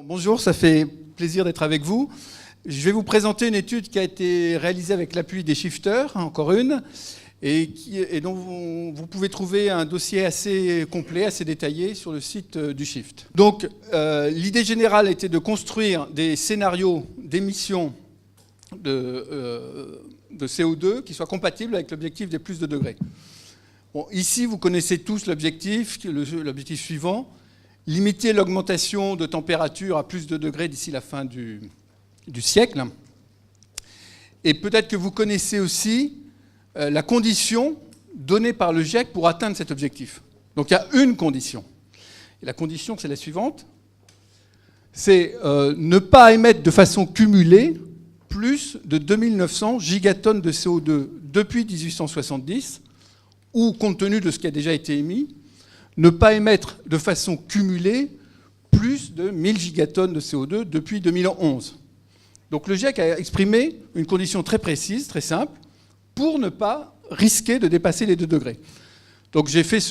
Bonjour, ça fait plaisir d'être avec vous. Je vais vous présenter une étude qui a été réalisée avec l'appui des shifters, encore une, et dont vous pouvez trouver un dossier assez complet, assez détaillé sur le site du Shift. Donc, l'idée générale était de construire des scénarios d'émissions de CO2 qui soient compatibles avec l'objectif des plus de degrés. Bon, ici, vous connaissez tous l'objectif suivant. Limiter l'augmentation de température à plus de degrés d'ici la fin du siècle. Et peut-être que vous connaissez aussi la condition donnée par le GIEC pour atteindre cet objectif. Donc il y a une condition. Et la condition, c'est la suivante. C'est ne pas émettre de façon cumulée plus de 2900 gigatonnes de CO2 depuis 1870, ou compte tenu de ce qui a déjà été émis, ne pas émettre de façon cumulée plus de 1000 gigatonnes de CO2 depuis 2011. Donc le GIEC a exprimé une condition très précise, très simple, pour ne pas risquer de dépasser les 2 degrés. Donc j'ai fait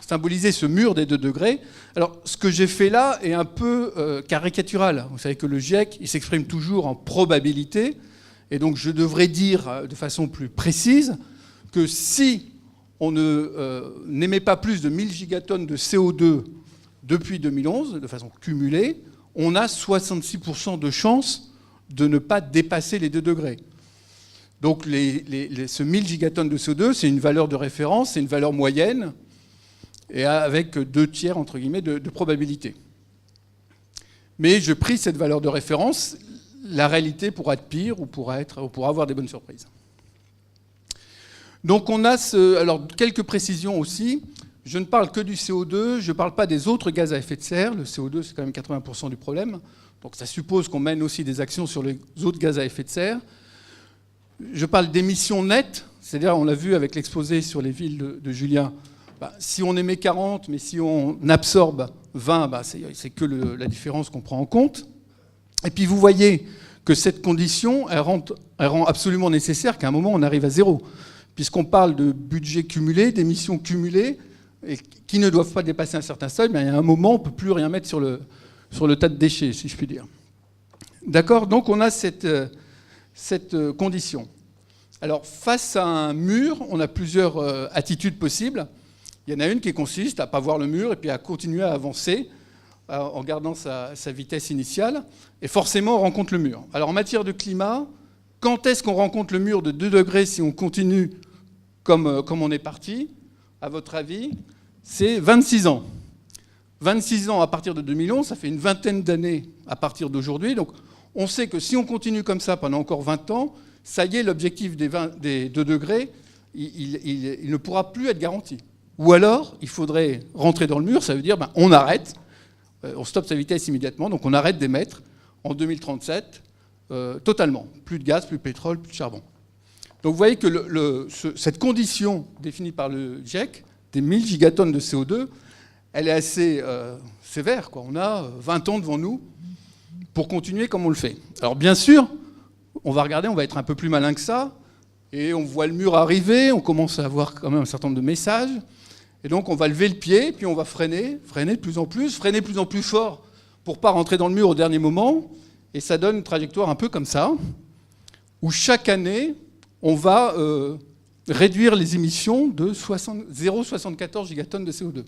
symboliser ce mur des 2 degrés. Alors ce que j'ai fait là est un peu caricatural. Vous savez que le GIEC, il s'exprime toujours en probabilité, et donc je devrais dire de façon plus précise que si on n'émet pas plus de 1000 gigatonnes de CO2 depuis 2011, de façon cumulée, on a 66% de chances de ne pas dépasser les 2 degrés. Donc ce 1000 gigatonnes de CO2, c'est une valeur de référence, c'est une valeur moyenne, et avec 2 tiers, entre guillemets, de probabilité. Mais je prie cette valeur de référence, la réalité pourra être pire ou pourra avoir des bonnes surprises. Donc on a alors quelques précisions aussi. Je ne parle que du CO2, je ne parle pas des autres gaz à effet de serre. Le CO2, c'est quand même 80% du problème. Donc ça suppose qu'on mène aussi des actions sur les autres gaz à effet de serre. Je parle d'émissions nettes, c'est-à-dire, on l'a vu avec l'exposé sur les villes de Julien, si on émet 40, mais si on absorbe 20, c'est que la différence qu'on prend en compte. Et puis vous voyez que cette condition, elle rend absolument nécessaire qu'à un moment, on arrive à zéro. Puisqu'on parle de budget cumulé, d'émissions cumulées, et qui ne doivent pas dépasser un certain seuil, mais à un moment, on ne peut plus rien mettre sur le tas de déchets, si je puis dire. D'accord ? Donc on a cette condition. Alors, face à un mur, on a plusieurs attitudes possibles. Il y en a une qui consiste à ne pas voir le mur et puis à continuer à avancer en gardant sa vitesse initiale. Et forcément, on rencontre le mur. Alors, en matière de climat, quand est-ce qu'on rencontre le mur de 2 degrés si on continue comme on est parti, à votre avis, c'est 26 ans. 26 ans à partir de 2011, ça fait une vingtaine d'années à partir d'aujourd'hui. Donc on sait que si on continue comme ça pendant encore 20 ans, ça y est, l'objectif des 2 degrés, il ne pourra plus être garanti. Ou alors, il faudrait rentrer dans le mur, ça veut dire on arrête, on stoppe sa vitesse immédiatement, donc on arrête d'émettre en 2037 totalement. Plus de gaz, plus de pétrole, plus de charbon. Donc vous voyez que cette condition définie par le GIEC, des 1000 gigatonnes de CO2, elle est assez sévère, quoi. On a 20 ans devant nous pour continuer comme on le fait. Alors bien sûr, on va regarder, on va être un peu plus malin que ça, et on voit le mur arriver, on commence à avoir quand même un certain nombre de messages, et donc on va lever le pied, puis on va freiner de plus en plus fort pour ne pas rentrer dans le mur au dernier moment, et ça donne une trajectoire un peu comme ça, où chaque année, on va réduire les émissions de 0,74 gigatonnes de CO2.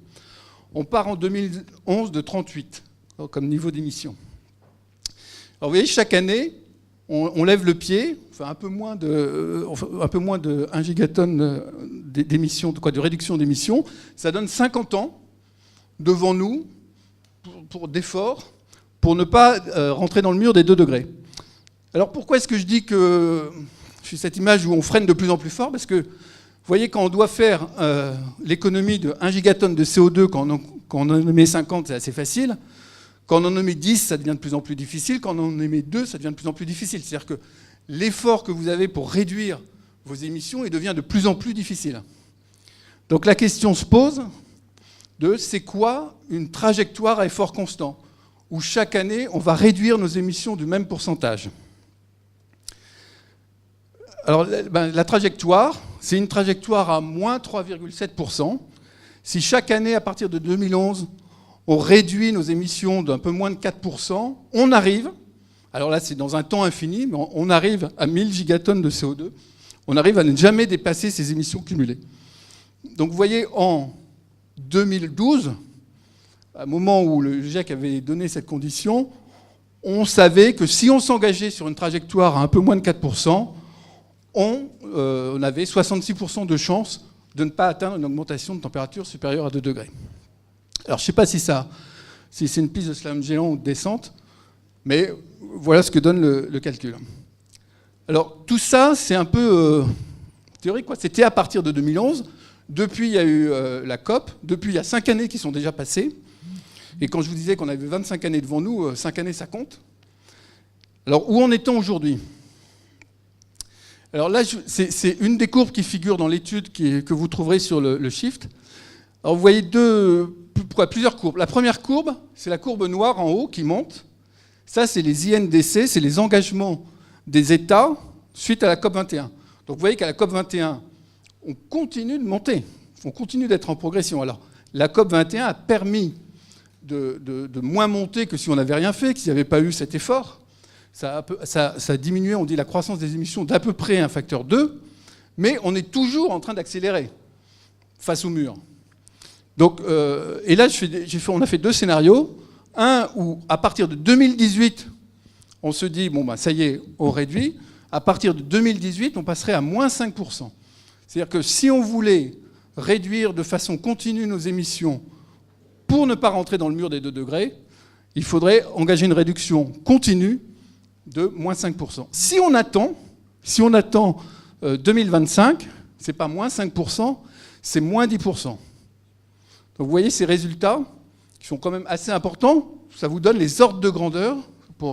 On part en 2011 de 38 comme niveau d'émission. Alors vous voyez, chaque année, on lève le pied, enfin un peu moins de 1 gigatonne d'émissions, de réduction d'émissions. Ça donne 50 ans devant nous d'efforts pour ne pas rentrer dans le mur des 2 degrés. Alors pourquoi est-ce que je dis que je fais cette image où on freine de plus en plus fort ? Parce que vous voyez, quand on doit faire l'économie de 1 gigatonne de CO2, quand on en émet 50, c'est assez facile. Quand on en émet 10, ça devient de plus en plus difficile. Quand on en émet 2, ça devient de plus en plus difficile. C'est-à-dire que l'effort que vous avez pour réduire vos émissions, il devient de plus en plus difficile. Donc la question se pose de c'est quoi une trajectoire à effort constant, où chaque année, on va réduire nos émissions du même pourcentage. Alors la trajectoire, c'est une trajectoire à moins 3,7%. Si chaque année, à partir de 2011, on réduit nos émissions d'un peu moins de 4%, on arrive, alors là c'est dans un temps infini, mais on arrive à 1000 gigatonnes de CO2, on arrive à ne jamais dépasser ces émissions cumulées. Donc vous voyez, en 2012, à un moment où le GIEC avait donné cette condition, on savait que si on s'engageait sur une trajectoire à un peu moins de 4%, on avait 66% de chances de ne pas atteindre une augmentation de température supérieure à 2 degrés. Alors je ne sais pas si c'est une piste de slalom géant ou de descente, mais voilà ce que donne le calcul. Alors tout ça, c'est un peu théorique, quoi. C'était à partir de 2011. Depuis, il y a eu la COP. Depuis, il y a 5 années qui sont déjà passées. Et quand je vous disais qu'on avait 25 années devant nous, 5 années, ça compte. Alors, où en est-on aujourd'hui ? Alors là, c'est une des courbes qui figure dans l'étude que vous trouverez sur le Shift. Alors vous voyez plusieurs courbes. La première courbe, c'est la courbe noire en haut qui monte. Ça, c'est les INDC, c'est les engagements des États suite à la COP21. Donc vous voyez qu'à la COP21, on continue de monter, on continue d'être en progression. Alors la COP21 a permis de moins monter que si on n'avait rien fait, que s'il n'y avait pas eu cet effort. Ça a diminué, on dit, la croissance des émissions d'à peu près un facteur 2, mais on est toujours en train d'accélérer face au mur. Donc, et là, on a fait 2 scénarios. Un où, à partir de 2018, on se dit, bon, ça y est, on réduit. À partir de 2018, on passerait à moins 5%. C'est-à-dire que si on voulait réduire de façon continue nos émissions pour ne pas rentrer dans le mur des 2 degrés, il faudrait engager une réduction continue de moins 5%. Si on attend 2025, ce n'est pas moins 5%, c'est moins 10%. Donc vous voyez ces résultats qui sont quand même assez importants. Ça vous donne les ordres de grandeur.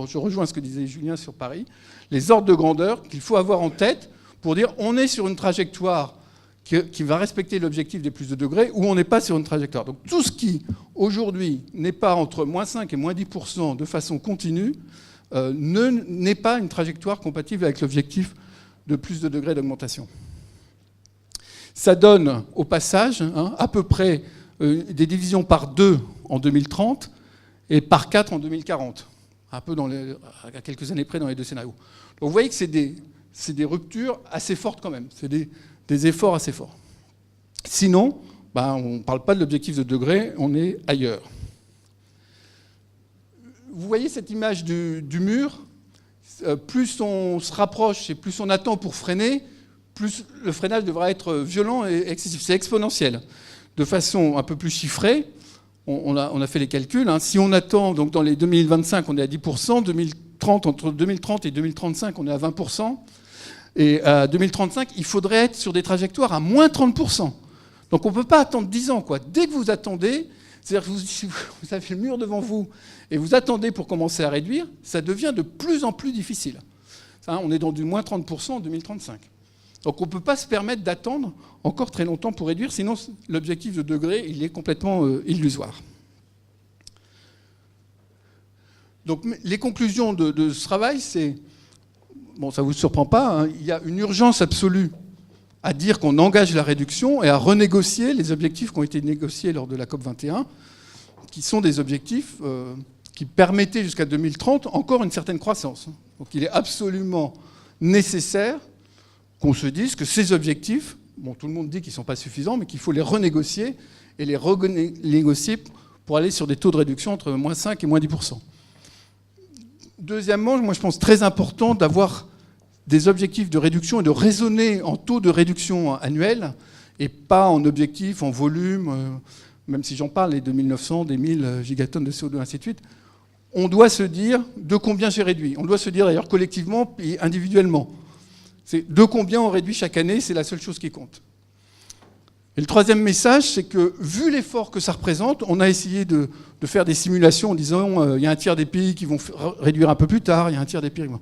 Je rejoins ce que disait Julien sur Paris. Les ordres de grandeur qu'il faut avoir en tête pour dire on est sur une trajectoire qui va respecter l'objectif des plus de degrés ou on n'est pas sur une trajectoire. Donc tout ce qui, aujourd'hui, n'est pas entre moins 5 et moins 10% de façon continue, n'est pas une trajectoire compatible avec l'objectif de plus de degrés d'augmentation. Ça donne, au passage, à peu près des divisions par 2 en 2030 et par 4 en 2040. Un peu à quelques années près dans les 2 scénarios. Donc vous voyez que c'est des ruptures assez fortes quand même. C'est des efforts assez forts. Sinon, on ne parle pas de l'objectif de degré, on est ailleurs. Vous voyez cette image du mur, plus on se rapproche et plus on attend pour freiner, plus le freinage devra être violent et excessif. C'est exponentiel. De façon un peu plus chiffrée, on a fait les calculs. Si on attend, donc dans les 2025, on est à 10%, 2030, entre 2030 et 2035, on est à 20%, et à 2035, il faudrait être sur des trajectoires à moins 30%. Donc on ne peut pas attendre 10 ans, quoi. Dès que vous attendez, c'est-à-dire que si vous avez le mur devant vous et vous attendez pour commencer à réduire, ça devient de plus en plus difficile. On est dans du moins 30% en 2035. Donc on ne peut pas se permettre d'attendre encore très longtemps pour réduire, sinon l'objectif de degré, il est complètement illusoire. Donc les conclusions de ce travail, c'est, bon, ça ne vous surprend pas, il y a une urgence absolue à dire qu'on engage la réduction et à renégocier les objectifs qui ont été négociés lors de la COP21, qui sont des objectifs qui permettaient jusqu'à 2030 encore une certaine croissance. Donc il est absolument nécessaire qu'on se dise que ces objectifs, bon, tout le monde dit qu'ils ne sont pas suffisants, mais qu'il faut les renégocier et les renégocier pour aller sur des taux de réduction entre moins 5 et moins 10%. Deuxièmement, moi je pense très important d'avoir des objectifs de réduction et de raisonner en taux de réduction annuel et pas en objectifs, en volume, même si j'en parle, les 2900, des 1000 gigatonnes de CO2, ainsi de suite. On doit se dire de combien j'ai réduit. On doit se dire d'ailleurs collectivement et individuellement. C'est de combien on réduit chaque année, c'est la seule chose qui compte. Et le troisième message, c'est que vu l'effort que ça représente, on a essayé de faire des simulations en disant il y a un tiers des pays qui vont réduire un peu plus tard, il y a un tiers des pays qui vont...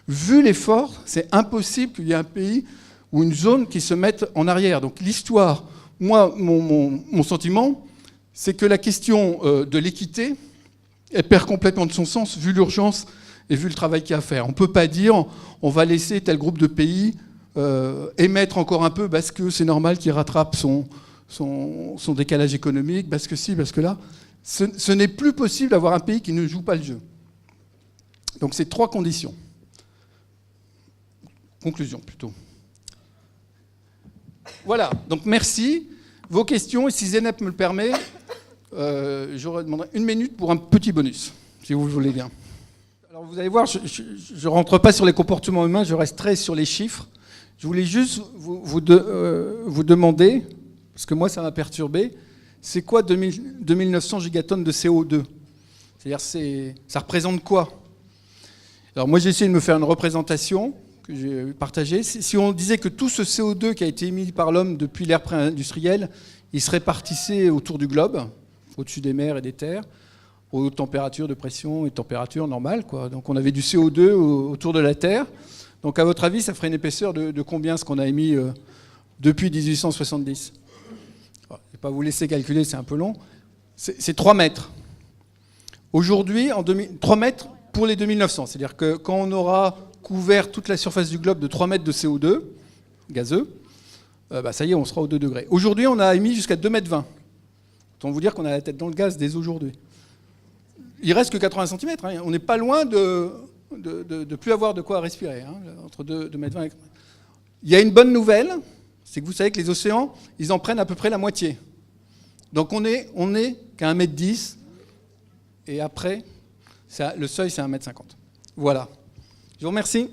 Vu l'effort, c'est impossible qu'il y ait un pays ou une zone qui se mette en arrière. Donc l'histoire, moi, mon sentiment, c'est que la question de l'équité, elle perd complètement de son sens vu l'urgence et vu le travail qu'il y a à faire. On ne peut pas dire on va laisser tel groupe de pays émettre encore un peu parce que c'est normal qu'il rattrape son décalage économique, parce que si, parce que là. Ce n'est plus possible d'avoir un pays qui ne joue pas le jeu. Donc c'est 3 conditions. Conclusion plutôt. Voilà, donc merci. Vos questions, et si Zeynep me le permet, j'aurais demandé 1 minute pour un petit bonus, si vous le voulez bien. Alors vous allez voir, je ne rentre pas sur les comportements humains, je resterai sur les chiffres. Je voulais juste vous demander, parce que moi ça m'a perturbé, c'est quoi 2900 gigatonnes de CO2 ? C'est-à-dire, ça représente quoi ? Alors moi j'ai essayé de me faire une représentation que j'ai partagée. Si on disait que tout ce CO2 qui a été émis par l'homme depuis l'ère pré-industrielle, il se répartissait autour du globe, au-dessus des mers et des terres, aux températures de pression et températures normales, quoi. Donc on avait du CO2 autour de la Terre. Donc à votre avis, ça ferait une épaisseur de combien ce qu'on a émis depuis 1870 ? Je ne vais pas vous laisser calculer, c'est un peu long. C'est 3 mètres. Aujourd'hui, 3 mètres pour les 2900. C'est-à-dire que quand on aura couvert toute la surface du globe de 3 mètres de CO2 gazeux, ça y est, on sera aux 2 degrés. Aujourd'hui, on a émis jusqu'à 2,20 mètres. Autant vous dire qu'on a la tête dans le gaz dès aujourd'hui. Il reste que 80 cm. Hein. On n'est pas loin de plus avoir de quoi respirer, hein, entre 2,20 mètres. Il y a une bonne nouvelle, c'est que vous savez que les océans, ils en prennent à peu près la moitié. Donc on est qu'à 1,10 m, et après, le seuil, c'est 1,50 m. Voilà. Je vous remercie.